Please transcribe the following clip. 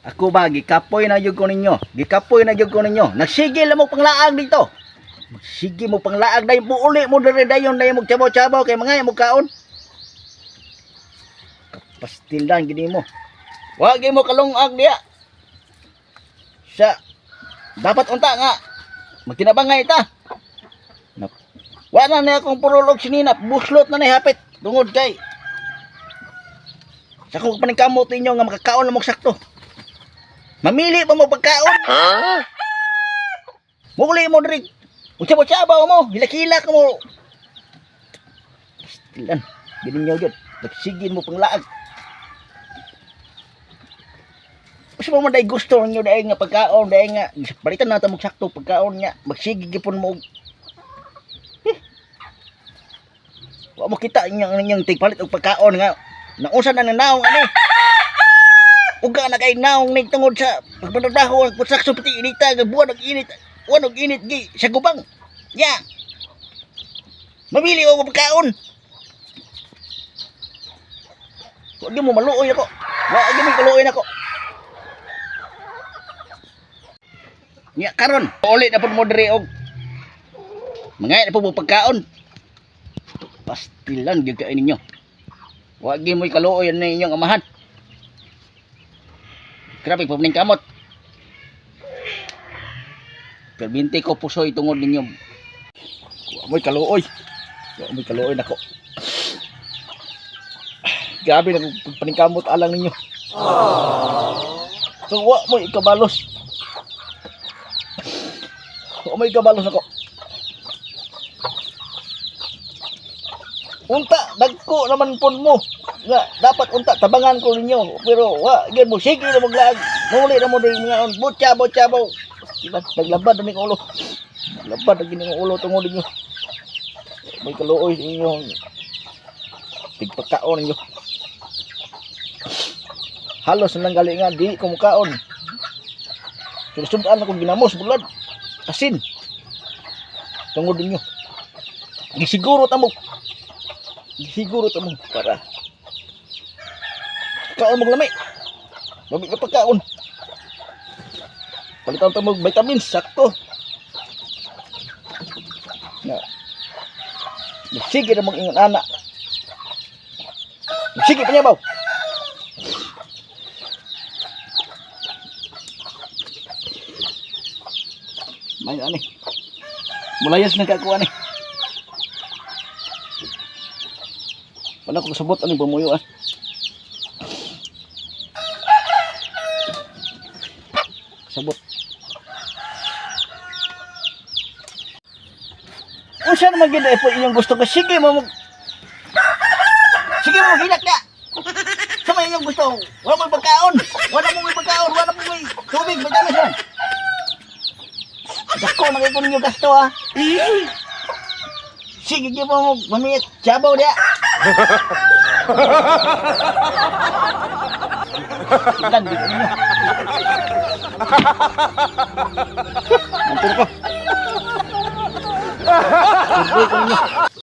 Ako ba, gikapoy na yun ko ninyo. Gikapoy na yun ko ninyo. Nagsigil na mo panglaag dito. Sige mo panglaag dahil uli mo dere dayon dahil mo chabaw-chabaw kay mga mo kaon. Kapastilan gini mo. Wag mo kalungag diya. Sa dapat unta nga magtinabangay ta. Wala na akong purulog sininap, buslot na ni hapit tungod kay sa kung paningkamot ninyo nga makakaon na mo sakto. Mamili pa mo pagkaon. Muli mo diri. Utsaba-tsaba mo, hilak-hilak mo. Pastilan, gininyo yun. Nagsigin mo panglaag. Mas mo day gusto ninyo dahil nga pagkaon, dahil nga palitan natin mo sakto pagkaon nga. Magsigig ipon mo. Wa mo kita inyong tigpalit og pagkaon nga nausa na naong ani. Uga na kay naong ning tungod sa pagbandaho ang pusak supti inita nga buwan og init. Buwan og init gi sa gubang. Ya. Mamili og pagkaon. Wa gyud mo maluoy ako. Wa gyud mo kaluoy nako. Nya karon uli na pud mo diri og mangay na pud mo pagkaon. Pastilan gyud kay ninyo. Wa gyud mo kaluoy na inyong amahan. Grabe pa ning kamot. Perbinte ko pusoy tungod ninyo. Wa mo'y kaluoy. Wa mo'y kaluoy nako. Grabe na paningkamot alang ninyo. So wa mo'y kabalos. Wa mo'y kabalos nako. Unta dagko naman pun mo. Nga dapat unta tabangan ko ninyo pero wa gyud mo sige na maglaag. Muli na mo diri mga butya-butya. Naglabad na ning ulo. Naglabad na gining ulo tungod ninyo. May kaluoy ninyo. Tigpagkaon ninyo. Halos nang gali nga di ko mukaon. Susundan ako ginamos bulad. Asin. Tungod ninyo. Gisiguro ta mo. Gisiguro ta mo para kaon mong lami. Babi ka pagkaon. Palitan ta mo vitamins sakto. Na. Sige na mong ingon anak. Sige pa niya baw. May ani. Mulayas na kakuha ni. Wala ko kasabot ani pamuyo ah. Sabot. Unsa naman gid po inyong gusto ka sige mo. Sige mo hilak ya. Sa may inyong gusto. Wala mo pagkaon. Wala mo pagkaon, wala mo tubig, vitamins man. Dako man ko ninyo gasto ha. Sige gyud mo mamit jabaw dia. Ilan di ko ninyo. Nantur ko. Nantur ko ninyo.